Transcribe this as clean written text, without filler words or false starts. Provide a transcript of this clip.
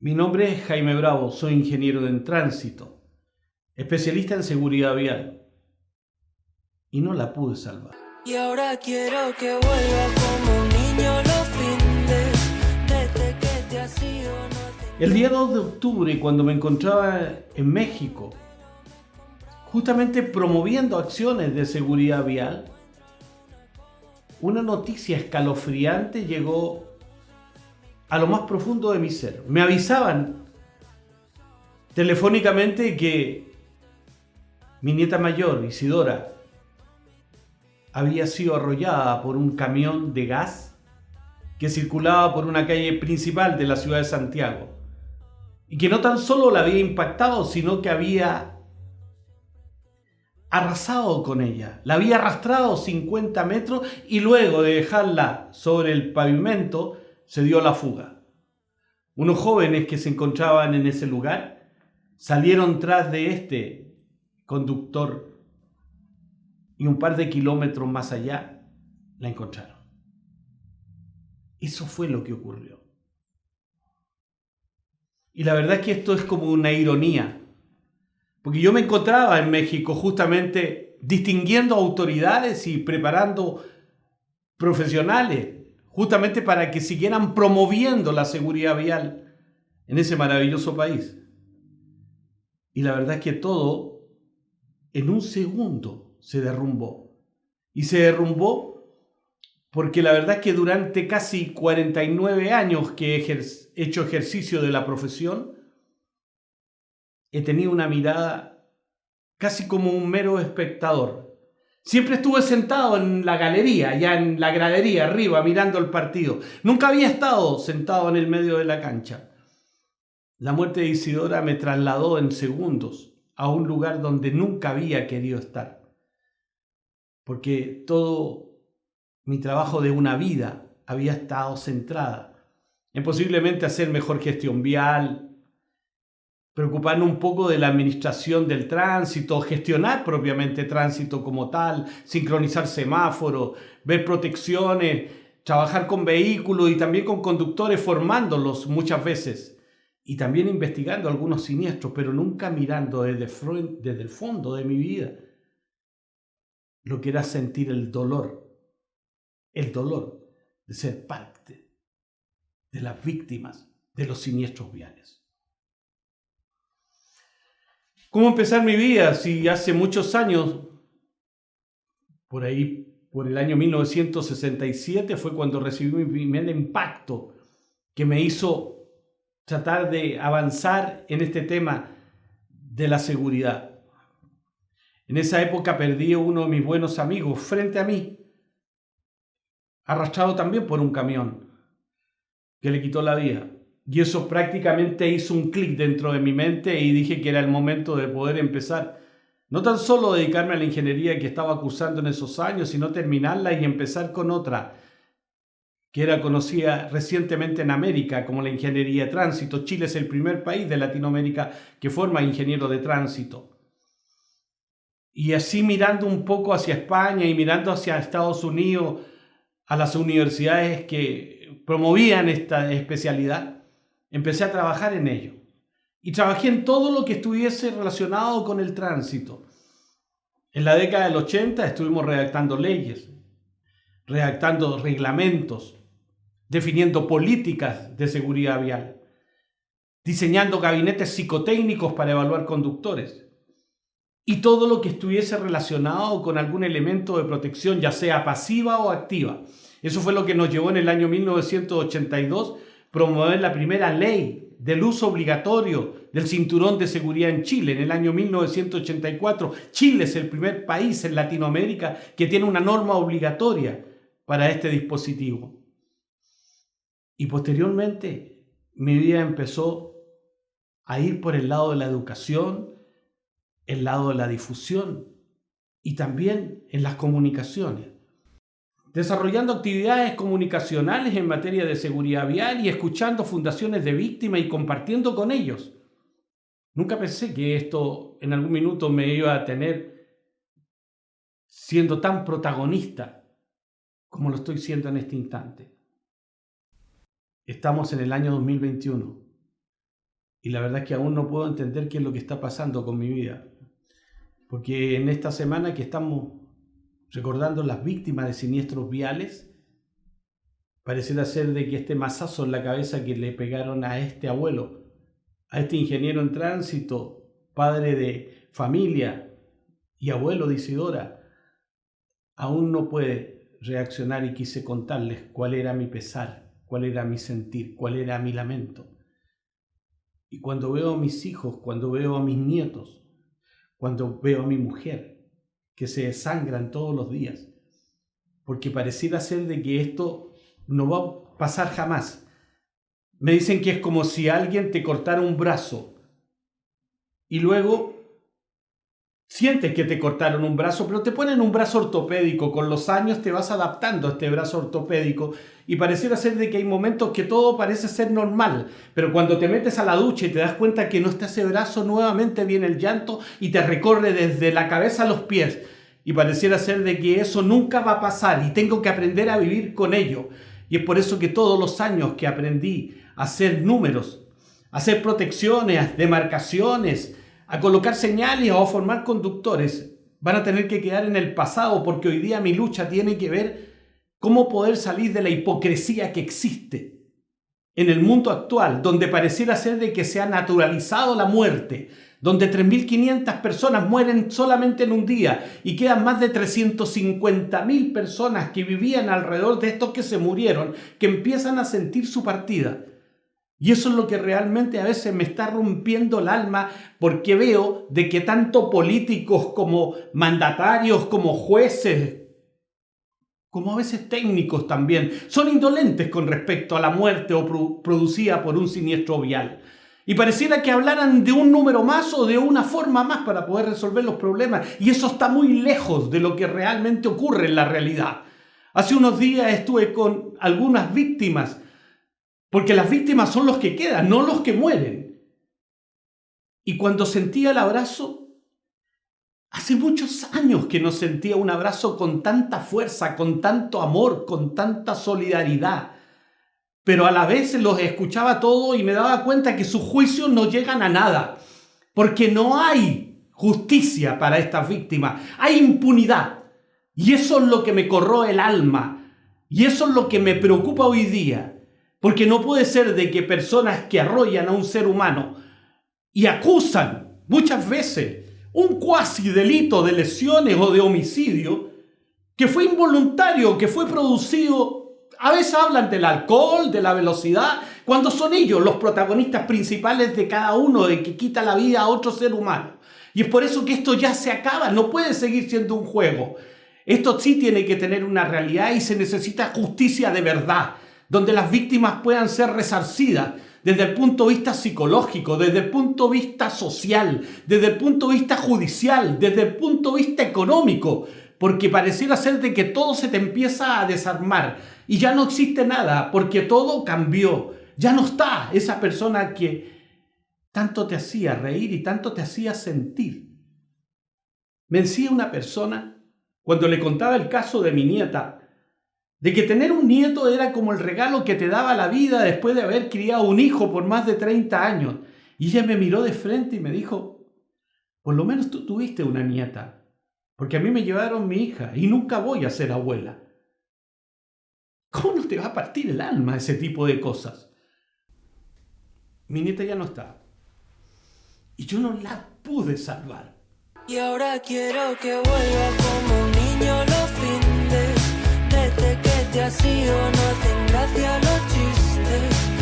Mi nombre es Jaime Bravo, soy ingeniero en tránsito, especialista en seguridad vial, y no la pude salvar. Y ahora quiero que vuelva como un niño los findes, desde que te has ido no te... El día 2 de octubre, cuando me encontraba en México, justamente promoviendo acciones de seguridad vial, una noticia escalofriante llegó a lo más profundo de mi ser. Me avisaban telefónicamente que mi nieta mayor, Isidora, había sido arrollada por un camión de gas que circulaba por una calle principal de la ciudad de Santiago, y que no tan solo la había impactado, sino que había arrasado con ella, la había arrastrado 50 metros y luego de dejarla sobre el pavimento se dio la fuga. Unos jóvenes que se encontraban en ese lugar salieron tras de este conductor y un par de kilómetros más allá la encontraron. Eso fue lo que ocurrió. Y la verdad es que esto es como una ironía, porque yo me encontraba en México justamente distinguiendo autoridades y preparando profesionales, justamente para que siguieran promoviendo la seguridad vial en ese maravilloso país. Y la verdad es que todo en un segundo se derrumbó. Y se derrumbó porque la verdad es que durante casi 49 años que he hecho ejercicio de la profesión, he tenido una mirada casi como un mero espectador. Siempre estuve sentado en la galería, ya en la gradería arriba, mirando el partido. Nunca había estado sentado en el medio de la cancha. La muerte de Isidora me trasladó en segundos a un lugar donde nunca había querido estar, porque todo mi trabajo de una vida había estado centrada en posiblemente hacer mejor gestión vial, preocuparme un poco de la administración del tránsito, gestionar propiamente tránsito como tal, sincronizar semáforos, ver protecciones, trabajar con vehículos y también con conductores, formándolos muchas veces, y también investigando algunos siniestros, pero nunca mirando desde el fondo de mi vida lo que era sentir el dolor de ser parte de las víctimas de los siniestros viales. ¿Cómo empezar mi vida? Si hace muchos años, por ahí, por el año 1967, fue cuando recibí mi primer impacto que me hizo tratar de avanzar en este tema de la seguridad. En esa época perdí a uno de mis buenos amigos frente a mí, arrastrado también por un camión que le quitó la vida. Y eso prácticamente hizo un clic dentro de mi mente y dije que era el momento de poder empezar, no tan solo dedicarme a la ingeniería que estaba cursando en esos años, sino terminarla y empezar con otra, que era conocida recientemente en América como la ingeniería de tránsito. Chile es el primer país de Latinoamérica que forma ingenieros de tránsito. Y así mirando un poco hacia España y mirando hacia Estados Unidos, a las universidades que promovían esta especialidad, empecé a trabajar en ello. Y trabajé en todo lo que estuviese relacionado con el tránsito. En la década del 80 estuvimos redactando leyes, redactando reglamentos, definiendo políticas de seguridad vial, diseñando gabinetes psicotécnicos para evaluar conductores y todo lo que estuviese relacionado con algún elemento de protección, ya sea pasiva o activa. Eso fue lo que nos llevó en el año 1982 promover la primera ley del uso obligatorio del cinturón de seguridad en Chile. En el año 1984, Chile es el primer país en Latinoamérica que tiene una norma obligatoria para este dispositivo. Y posteriormente, mi vida empezó a ir por el lado de la educación, el lado de la difusión y también en las comunicaciones, desarrollando actividades comunicacionales en materia de seguridad vial y escuchando fundaciones de víctimas y compartiendo con ellos. Nunca pensé que esto en algún minuto me iba a tener siendo tan protagonista como lo estoy siendo en este instante. Estamos en el año 2021 Y la verdad es que aún no puedo entender qué es lo que está pasando con mi vida. Porque en esta semana que estamos recordando las víctimas de siniestros viales, pareciera ser de que este mazazo en la cabeza que le pegaron a este abuelo, a este ingeniero en tránsito, padre de familia y abuelo de Isidora, aún no puede reaccionar, y quise contarles cuál era mi pesar, cuál era mi sentir, cuál era mi lamento. Y cuando veo a mis hijos, cuando veo a mis nietos, cuando veo a mi mujer, que se desangran todos los días, porque pareciera ser de que esto no va a pasar jamás. Me dicen que es como si alguien te cortara un brazo y luego sientes que te cortaron un brazo, pero te ponen un brazo ortopédico. Con los años te vas adaptando a este brazo ortopédico y pareciera ser de que hay momentos que todo parece ser normal, pero cuando te metes a la ducha y te das cuenta que no está ese brazo, nuevamente viene el llanto y te recorre desde la cabeza a los pies, y pareciera ser de que eso nunca va a pasar y tengo que aprender a vivir con ello. Y es por eso que todos los años que aprendí a hacer números, a hacer protecciones, demarcaciones, a colocar señales o a formar conductores, van a tener que quedar en el pasado, porque hoy día mi lucha tiene que ver cómo poder salir de la hipocresía que existe en el mundo actual, donde pareciera ser de que se ha naturalizado la muerte, donde 3.500 personas mueren solamente en un día y quedan más de 350.000 personas que vivían alrededor de estos que se murieron, que empiezan a sentir su partida. Y eso es lo que realmente a veces me está rompiendo el alma, porque veo de que tanto políticos como mandatarios, como jueces, como a veces técnicos también, son indolentes con respecto a la muerte producida por un siniestro vial. Y pareciera que hablaran de un número más o de una forma más para poder resolver los problemas. Y eso está muy lejos de lo que realmente ocurre en la realidad. Hace unos días estuve con algunas víctimas, porque las víctimas son los que quedan, no los que mueren. Y cuando sentía el abrazo, hace muchos años que no sentía un abrazo con tanta fuerza, con tanto amor, con tanta solidaridad. Pero a la vez los escuchaba todo y me daba cuenta que sus juicios no llegan a nada, porque no hay justicia para estas víctimas, hay impunidad. Y eso es lo que me corroe el alma, y eso es lo que me preocupa hoy día, porque no puede ser de que personas que arrollan a un ser humano y acusan muchas veces un cuasi delito de lesiones o de homicidio, que fue involuntario, que fue producido. A veces hablan del alcohol, de la velocidad, cuando son ellos los protagonistas principales de cada uno, de que quita la vida a otro ser humano. Y es por eso que esto ya se acaba, no puede seguir siendo un juego. Esto sí tiene que tener una realidad y se necesita justicia de verdad, donde las víctimas puedan ser resarcidas desde el punto de vista psicológico, desde el punto de vista social, desde el punto de vista judicial, desde el punto de vista económico, porque pareciera ser de que todo se te empieza a desarmar y ya no existe nada, porque todo cambió. Ya no está esa persona que tanto te hacía reír y tanto te hacía sentir. Me decía una persona, cuando le contaba el caso de mi nieta, de que tener un nieto era como el regalo que te daba la vida después de haber criado un hijo por más de 30 años. Y ella me miró de frente y me dijo, por lo menos tú tuviste una nieta. Porque a mí me llevaron mi hija y nunca voy a ser abuela. ¿Cómo no te va a partir el alma ese tipo de cosas? Mi nieta ya no está. Y yo no la pude salvar. Y ahora quiero que vuelva como un niño los fines. Desde que te has ido no hacen gracia los chistes.